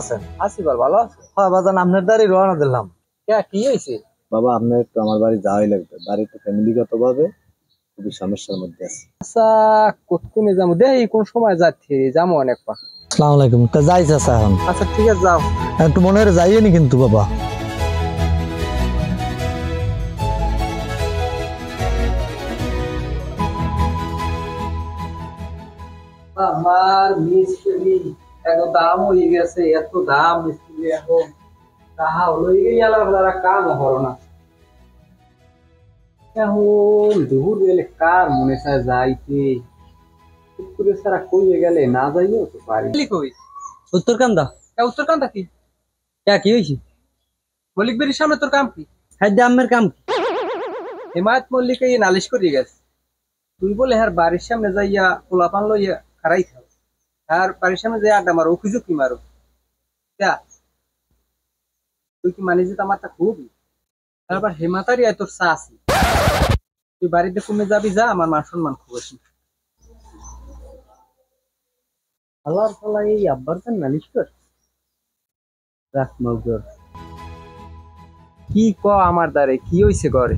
আছেন? আছি ভালো আছে। হ্যাঁ বাজান, আপনার দ্বারই রওনা দিলাম। কি হয়েছে বাবা? আপনার একটু আমার বাড়ি যাওয়াই লাগবে। বাড়িতে ফ্যামিলিগত ভাবে খুবই সমস্যার মধ্যে আছে। আচ্ছা, কতক্ষণে যাবো দেখি, কোন সময় যাচ্ছি, যাবো অনেক পা। আসসালামু আলাইকুম। তা যাই চাচা এখন? আচ্ছা ঠিক আছে, যাও। একটু মনে হয় যাইনি কিন্তু বাবা। আমার মিস্ত্রি এত দাম হয়ে গেছে, এত দাম মিস্ত্রি এখন তাহা হলো কাম হলো না। এখন দুপুর গেলে কার মনে চায় যাইতে, পুকুরে সারা কইয়ে গেলে না যাইও তো পারি। কই উত্তরকান্দা? উত্তরকান্দা কি কি হয়েছে? মল্লিক বেরির সামনে তোর কাম কি? হ্যাঁ আমের কাম কি? হেমায়ত মল্লিক এই নালিশ করিয়ে গেছে, তুই বলে হ্যাঁ বাড়ির সামনে যাইয়া পোলাপান লইয়া খারাই খাও, আর বাড়ির সামনে যাই আড্ডা মারো, অভিযোগ কি মারো? তুই কি মানিস যে আমার তা খুবই? তারপর হেমাতারি তোর চা আছে, তুই বাড়িতে কমে যাবি, যা, আমার মান সম্মান খুব আছে। আল্লাহর ফলা এই আব্বার জান নালিশ কর রাখ মগর। কি ক আমার দ্বারে কি হইছে ঘরে?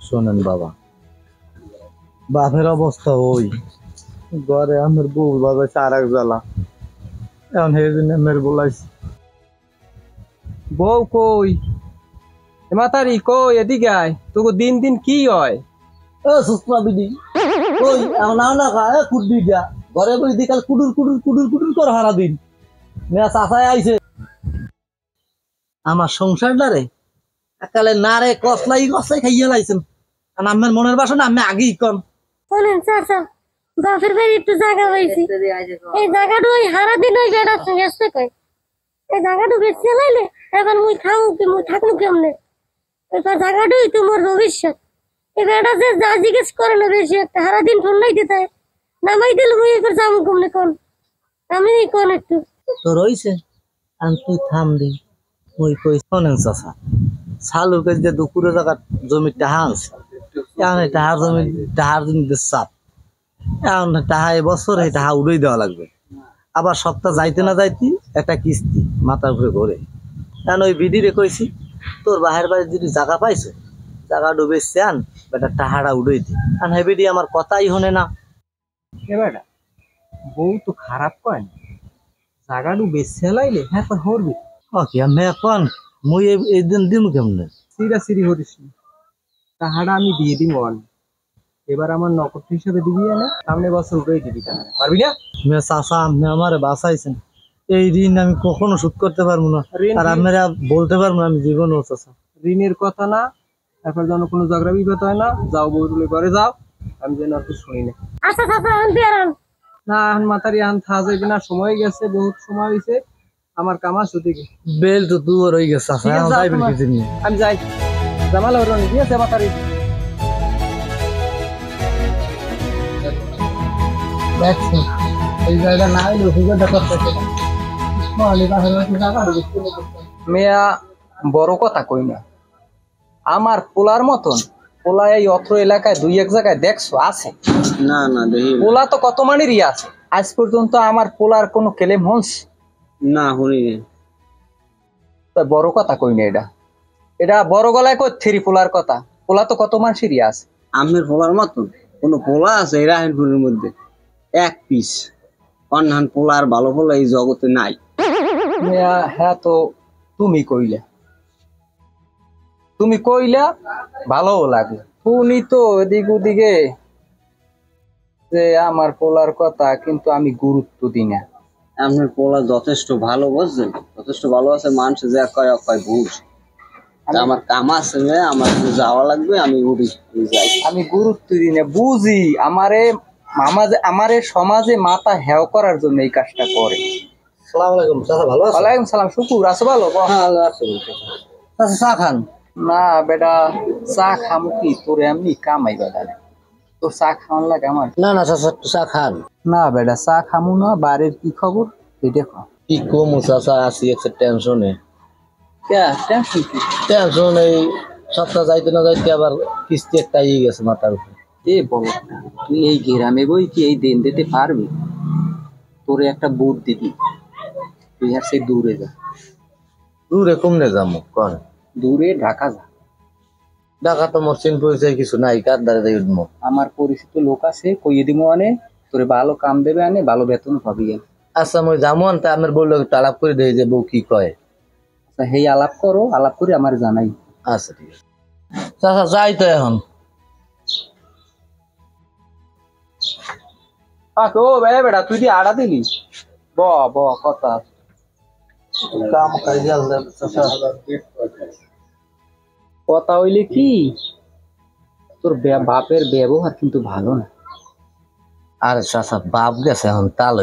শোনেন বাবা, বাপের অবস্থা ওই ঘরে আমার বউ বাজাইছে আর এক জ্বালা। এখন সেদিন আমার বলাইছে। বউ কই? হেমাতারি কই, এদিকে আয়, তোকে দিন দিন কি হয়? ও সুস্মা বিদি ওই এখন না খায় কুডি দিয়া ঘরে বই দিকাল কুডুর কুডুর কুডুর কুডুর করে হারা দিন। মেয়া চাচায় আইছে আমার সংসারটা রে একালে না রে কসলাই গছাই খাইয়া লাইছেন। আর আমার মনের বাসনা আমি আগেই কন। শোনেন চাচা, বাপের বাড়ি একটু জায়গা পাইছি, এই জায়গাটা ওই হারা দিন ওই বেড়া গেছে কই, এই জায়গাটা বেশি লাইলে এবার মুই থাকবো কেমনে? এবার জায়গাটাই তোমার ভবিষ্যৎ। এই বেড়া যে যা জিজ্ঞেস করে না বেশি একটা হারা দিন ফোন নাই দিতে নামাই দিল, মুই এবার যাবো কমনে কোন? আমি কোন একটু তো রইছে আর তুই থাম দি মুই কই। শোনেন চাচা, শালুকে যে দুপুরে জায়গা জমি টাহা আছে, এখন এই টাহার জমি টাহার জমিতে চাপ, এখন টাহা এবছর এই টাহা উড়াই দেওয়া লাগবে। আবার সপ্তাহ যাইতে না যাইতে একটা কিস্তি মাথার উপরে ঘরে। এখন ওই বিডিরে কইছি তোর বাহের বাড়ি যদি জায়গা পাইছো জায়গা ডুবে চান বেটা টাহাটা উড়াই দি। কারণ হে বিডি আমার কথাই শোনে না। বেটা বউ তো খারাপ কয় না, জায়গাটু বেশি লাইলে হ্যাঁ তো হরবি। কি আমি এখন মুই এই দিন দিম কেমনে? সিরা সিরি হরিস না, তাহারা আমি দিয়ে দিব। এবার আমার নকদ হিসেবে দিবি না, সামনে বছর উঠেই দিবি, পারবি না? মে চাচা আপনি আমারে বাঁচাইছেন, এই ঋণ আমি কখনো শোধ করতে পারবো না। আর আপনারা বলতে পারবো না আমি জীবনও চাচা। ঋণের কথা না, তারপর যেন কোনো ঝগড়া বিপদ হয় না। যাও বউ তুলে ঘরে যাও, আমি যেন আর কিছু শুনি না। আচ্ছা চাচা আনতে আর না এখন মাতারি আন থা যাইবি না, সময় গেছে, বহুত সময় হয়েছে, আমার কাম আছে ওদিকে। বেল তো দূর হয়ে গেছে চাচা, এখন যাইবেন কি দিন? আমি যাই, জামাল হরনি ঠিক আছে মাতারি। দেখছি এই জায়গা না হইলে অভিজ্ঞতা করতেছে মেয়া বড় কথা কই না, আমার পোলার মতন পোলা এই অত্র এলাকায় দুই এক জায়গায় দেখছো আছে? না না দেখি পোলা তো কত মানেরই আছে, আজ পর্যন্ত আমার পোলার কোনো কেলেম হস না শুনি। বড় কথা কই না, এটা বড় গলায় কই থ্রি পোলার কথা। পোলা তো কত মানুষেরই আছে। আমের পোলার মতন কোন পোলা আছে এই রাহিনপুরের মধ্যে? এক পিস অন্যান্য পোলা আর ভালো পোলা এই জগতে নাই। হ্যাঁ তো তুমি কইলা ভালো লাগে, শুনি তো এদিক ওদিকে যে আমার পোলার কথা, কিন্তু আমি গুরুত্ব দিই না। আপনার পোলা যথেষ্ট ভালো, বুঝছেন? যথেষ্ট ভালো আছে, মানুষ যে কয় কয় বুঝ। আমার কাম আছে, আমার যাওয়া লাগবে, আমি উড়ি যাই। আমি গুরুত্ব দিই না, বুঝি আমারে সমাজে মাথা হেও করার জন্য এই কাজটা করে। আসসালামু আলাইকুম চাচা, ভালো আছেন? ওয়ালাইকুম সালাম, শুকুর আছো ভালো? ভালো আছি চাচা। চা খান? না বেটা, চা খামু কি, তোর এমনি কামাই বেটা, তোর চা খাওয়ান লাগে আমার? না না চাচা, চা খান না বেটা, চা খামু না। বাড়ির কি খবর এটা কও। কি কম চাচা, আছি একটা টেনশনে। টেনশন কি? টেনশন এই সপ্তাহ যাইতে না যাইতে আবার কিস্তি একটা ইয়ে গেছে মাথার উপরে। এ বলো, তুই এই গ্রামে বই কি এই দিন দিতে পারবি? তোরে একটা বুদ্ধি দিবি, তুই আর সেই দূরে যা, দূরে কমনে যাবো কন? দূরে ঢাকা যা। ঢাকা তো মোর চিন পরিচয় কিছু নাই, কার দ্বারা যাই উঠবো? আমার পরিচিত লোক আছে, কইয়ে দিব আনে, তোরে ভালো কাম দেবে আনে, ভালো বেতন পাবি আনে। আচ্ছা মই যাবো তা আমার বললো একটু আলাপ করে দেয় যে বউ কি কয়। আচ্ছা হেই আলাপ করো, আলাপ করে আমার জানাই। আচ্ছা ঠিক আছে চাচা, যাই তো এখন। ও বেটা তুই দিয়ে আড়া দিলি, ব ব কথা কাম কাজে কথা হইলে কি, তোর বাপের ব্যবহার কিন্তু ভালো না। আরে চাচা বাপ গেছে এখন তাল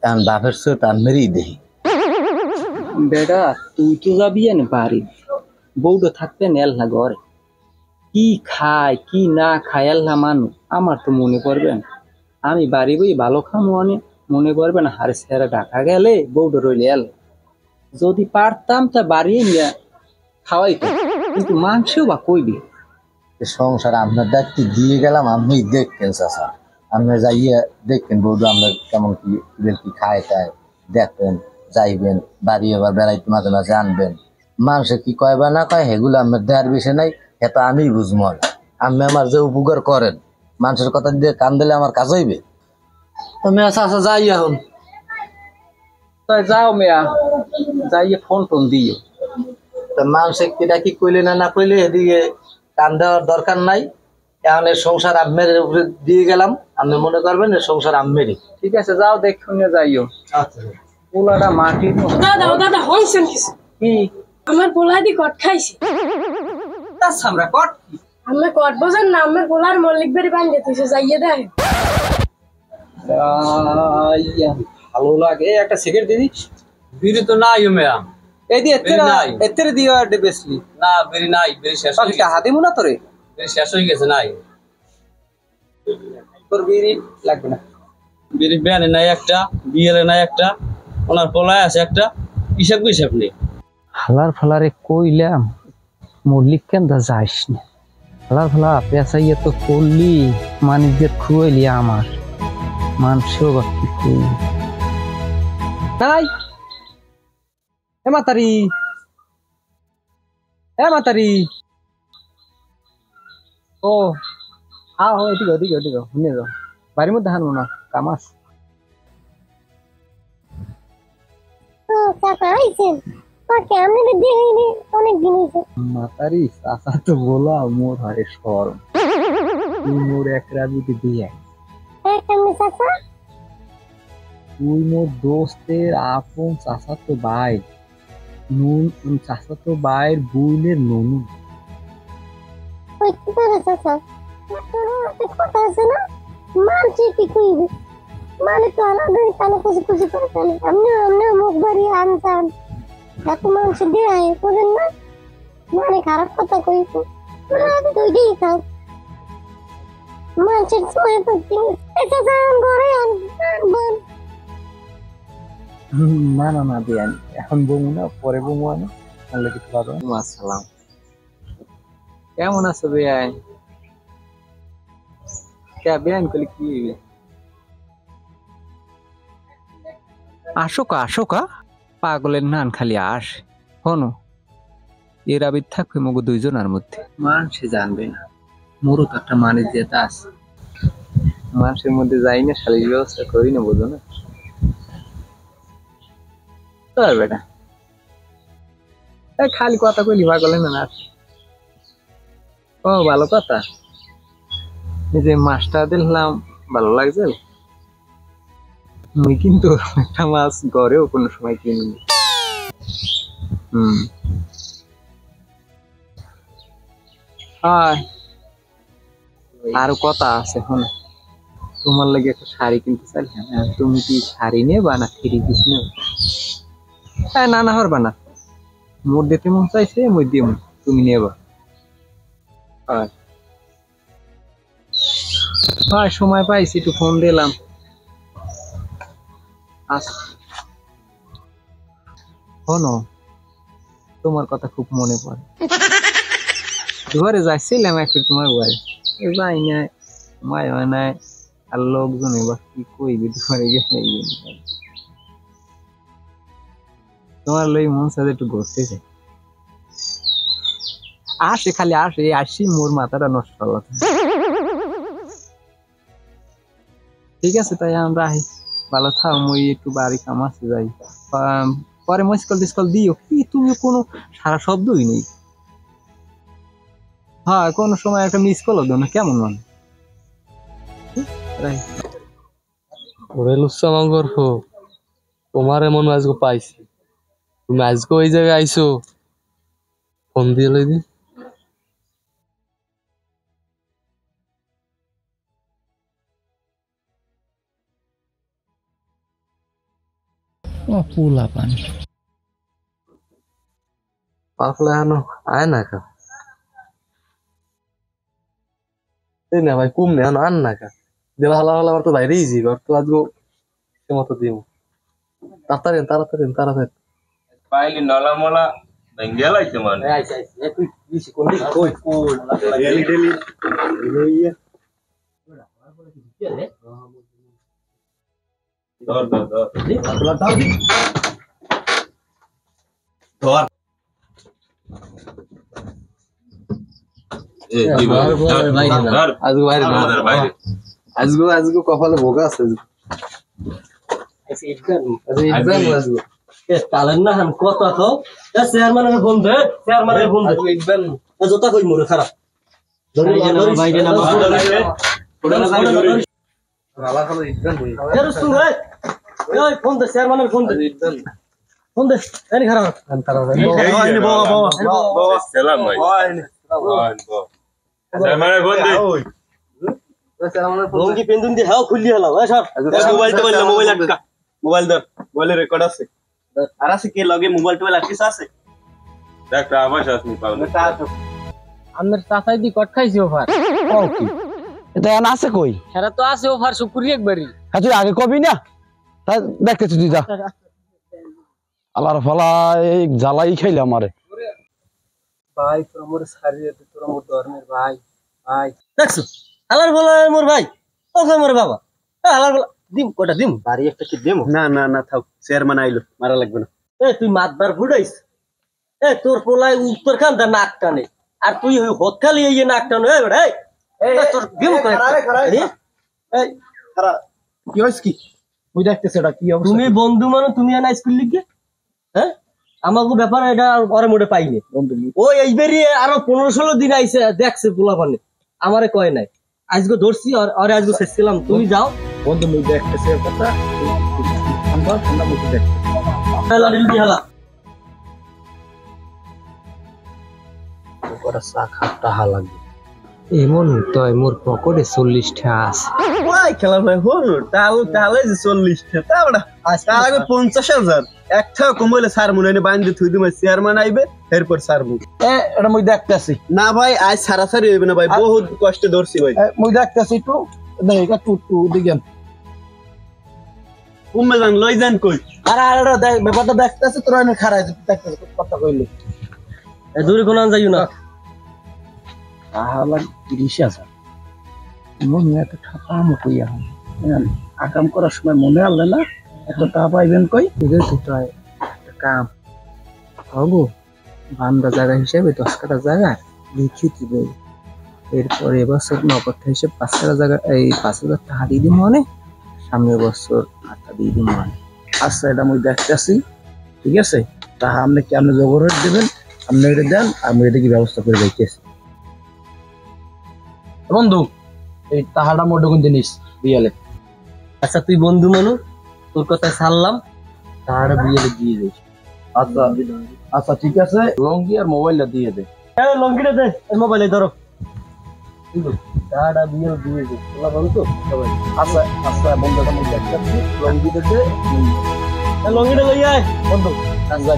এখন বাপের চেয়ে তার মেরেই দেখি। বেটা তুই তো যাবি না বাড়ি, বউটা থাকবে নেল না ঘরে, কি খায় কি না খায় আল্লাহ মানু, আমার তো মনে পড়বে না। আমি বাড়ি বই ভালো খামো অনেক, মনে করবে না হারে ছেড়ে ঢাকা গেলে বউটা রইলে এল। যদি পারতাম তা বাড়িয়ে নিয়ে খাওয়াইতো, কিন্তু মাংসও বা কইবি। সংসার আপনার দায়িত্ব দিয়ে গেলাম, আপনি দেখবেন চাচা, আপনি যাইয়ে দেখবেন বৌদু আমরা কেমন কি কি খায় টায় দেখবেন, যাইবেন বাড়ি আবার বেড়াইতে মাঝে মাঝে আনবেন। মানুষে কি কয় বা না কয় সেগুলো আমার দেওয়ার বিষয় নাই, এটা আমি বুঝবো। আপনি আমার যে উপকার করেন, মানুষের কথা দিয়ে কান দিলে আমার কাজ হইবে। আমি চাচা যাই এখন। তাই যাও মেয়া, যাইয়ে ফোন টোন দিও। তা মানুষে কিটা কি কইলে না না কইলে এদিকে কান দেওয়ার দরকার নাই। এখন এর সংসার আমের উপরে দিয়ে গেলাম, আপনি মনে করবেন এর সংসার আমেরই। ঠিক আছে যাও দেখ শুনে যাইও। আচ্ছা পোলাটা মাটির দাদা হইছেন কিছু? কি আমার পোলা দি কট খাইছে। তার সামরা কট কি আমি কট বোঝেন না, আমার পোলার মল্লিক বেরি বান্ধে তুই যাইয়ে দেখ। ভালো লাগে, একটা সিগারেট দিদি। বিড়ি তো নাই মেয়া, এই দিয়ে বেরি নাই। এতেরে দিও আর বেসলি না বিড়ি নাই, বিড়ি শেষ হয়ে বাকি গেছে, হাতে মুনা তোরে, বিড়ি শেষ হয়ে গেছে নাই। তোর বিড়ি লাগবে না। বিড়ি ব্যানে নাই একটা, বিয়েলে নাই একটা, ওনার পলায় আছে একটা, হিসাব হিসাব নেই। হালার ফালারে কইলাম মল্লিক কেন দা যাইস না, হালার ফালা পেঁচাইয়া তো করলি, মানিজ্যের খুয়াইলি আমার, মানসেও বা কি কইলি তাই। এ মাতারি, এ মাতারি, ও আ হো এদিকে ওদিকে ওদিকে শুনে যাও, বাড়ির মধ্যে হানবো না, কামাস। চাচা আইছেন, কেমন দেখিনি অনেক দিন হয়েছে। মাতারি চাচা তো বলা মোর হয় সরম, তুই মোর এক রাবিতে দিয়ে কেমনি চাচা? তুই মোর দোস্তের আপন চাচা তো ভাই, নুন চাচা তো ভাইয়ের বুইনের নুনু। ওই কি করে চাচা? কথা আছে না, মানছি কি কইবে, মানে তো আলাদা কানে খুশি খুশি করে ফেলে। আপনি মুখ বাড়িয়ে আনসান, এত মানুষ দিয়ে করেন না, মানে খারাপ কথা কইতো তুই দিয়ে খাও মানুষের সময় তো এটা যান ঘরে আনবেন। না না না দিয়ে আনি, এখন বমু না, পরে বমু আনি, আনলে কিছু পাবো। আসসালাম, কেমন আছো বেআই? কে বেআইন করলে কি হইবে? আসোকা পাগলের নান খালি আসে। হনো এর আবির থাকবে মগো দুইজনের মধ্যে, মানুষে জানবে না, মোরও তো একটা মানের যেটা আছে, মানুষের মধ্যে যাই না, শালীর ব্যবস্থা করি না, বোঝো না বেটা। খালি কথা কইলি পাগলের না। ও ভালো কথা, এই যে মাছটা দিলাম ভালো লাগছে। মুই কিন্তু একটা মাছ ঘরেও কোনো সময় কিনি। আরো কথা আছে, এখন তোমার লাগে একটা শাড়ি কিনতে চাই, তুমি কি শাড়ি নেবা না থ্রি পিস নেবা? না না হরবা না, মোর দিতে মন চাইছে মই দিব, তুমি নেবা। হয় সময় পাইছি একটু ফোন দিলাম। শোনো তোমার কথা খুব মনে পড়ে, ঘরে যাইছিলাম একটু তোমার ঘরে, যাই না মায় হয় নাই, আর লোকজন এবার কি কইবি তোমার গেছে। তোমার লই মন সাথে একটু ঘুরতে চাই। আসে খালি আসে, আসি মোর মাথাটা নষ্ট হলো। ঠিক আছে তাই আমরা আহি, ভালো থাও, মুই একটু বাড়ি কাম আছে যাই। পরে মিসকল টিসকল দিও। কি তুমি কোনো সারা শব্দই নেই। হ্যাঁ কোনো সময় একটা মিস কল দাও না, কেমন মানে? ওরে লুচ্ছা মাঙ্গর হো, তোমার এমন আজকে পাইছি, তুমি আজকে ওই জায়গায় আইসো, ফোন দিয়ে লই দি। পোলা পানি পাকলে আনো আয় না কা, এই না ভাই কম নে আনো আন না কা, দেওয়া হালা হালা আমার তো বাইরেই জি ঘর তো আজকে সে মতো দিব। তাড়াতাড়ি তাড়াতাড়ি তাড়াতাড়ি পাইলি নলা মলা ভেঙ্গে লাইছে মানে তুই বেশি কোন দিক কই ডেলি ডেলি ধর ধর ধর ধর এ কি ভাই ধর আজকে বাইরে না, আমাদের বাইরে আজকে কপালে ভোগা আছে আজকে তালেন না হান কত খাও চেয়ারম্যানের ফোন দে, চেয়ারম্যানের ফোন দে জোতা কই মোরে খারাপ ফোন দে, চেয়ারম্যানের ফোন দে, ফোন দে এনি খারাপ সালাম ভাই মানে বন্ধু লঙ্গি পেন্দুন দিয়ে হাও খুললি হলাম স্যার মোবাইল তো বললাম, মোবাইল আটকা, মোবাইল ধর, মোবাইলে রেকর্ড আছে আর আছে কে লগে মোবাইল টোবাইল আটকিস আছে দেখ আবাস আসনি পাবনা আমার চাচাই দি কট খাইছি ওভার। এটা এন আছে কই? হেরা তো আছে ওভার শুকুরি একবারই। হ্যাঁ তুই আগে কবি না, তা দেখতেছি তুই যা। আল্লাহর ফালা এই জ্বালাই খাইলে আমারে। ভাই তোর মোর সারিয়ে দে, তোর মোর ধর্মের ভাই ভাই দেখছো আল্লাহর ফালা মোর ভাই, ও মোর বাবা আল্লাহর ফালা দিম কোটা দিম বাড়ি একটা কি দেমো। না না না থাক, চেয়ারম্যান আইলো, মারা লাগবে না। এ তুই মাতবার ফুটাইস, এ তোর পোলায় উত্তর খান নাক টানে আর তুই হত খালি এই নাক টানো। এ বেটা তোর দিম করে কি হইছে কি ওই দেখতেছ এটা কি অবস্থা? তুমি বন্ধু মানে তুমি আনা স্কুল লিখে, হ্যাঁ আমাকে ব্যাপার এটা পরে মোটে পাইনি। ও এইবারই আরো 15-16 দিন আইসে দেখছে পোলা পানে, আমারে কয় নাই, আজকে ধরছি আর আজকে শেষছিলাম। তুমি যাও বন্ধু মুই দেখতেছে কথা ঠান্ডা ঠান্ডা মুখে দেখ হালা ওরা চা খাটটা হা লাগবে। এমন তো মোর পকেটে 40 টাকা আছে। ওই খেলা ভাই হল তাহলে যে 40 টা তাবড়া তার আগে 50,000 একটা কমইলে স্যার মনে নে বাইন্দে থুই দিমে চেয়ারম্যান আইবে এরপর স্যার মুখ এটা মুই দেখতেছি না ভাই আজ সারাসারি হইবে না ভাই, বহুত কষ্টে ধরছি ভাই। মুই দেখতেছি একটু দেখ একটু দিগেন উম্মে যান লই যান কই আর এটা দেখ ব্যাপারটা দেখতেছি তোরা এনে খারাই দেখতেছি কথা কইলে এ দূরে কোন যাইও না। তাহলে 30,000 মনে একটা টাকা আমি কইয়া আকাম করার সময় মনে আনলে না এত টাকা পাইবেন কই? এদের তো একটা কাম হবো, বান্দা জায়গা হিসেবে 10 কাটা জায়গা লিখে দিব। এরপর এবছর নগদ হিসেবে 5 কাটা জায়গা এই 5,000 টাকা দিয়ে দিব মানে, সামনের বছর 8টা দিয়ে দিব মানে। আচ্ছা এটা মুই দেখতেছি, ঠিক আছে? তাহা আপনি কি আপনি জোগাড় করে দেবেন, আপনি এটা দেন, আমি এটা কি ব্যবস্থা করে যাইতেছি। বন্ধু এই তাহাটা মোটে কোন জিনিস বিয়ালে। আচ্ছা তুই বন্ধু মানু, তোর কথা ছাড়লাম, তাহাটা বিয়ালে দিয়ে দিস। আচ্ছা আচ্ছা ঠিক আছে, লঙ্গি আর মোবাইলটা দিয়ে দে। হ্যাঁ লঙ্গিটা দে, মোবাইলে ধরো। ঠিক আছে তাহাটা বিয়ালে দিয়ে দে, তোলা বন্ধু তো সবাই। আচ্ছা আচ্ছা বন্ধুটা মুই দেখতেছি, লঙ্গিটা দে, লঙ্গিটা লই আয় বন্ধু। আচ্ছা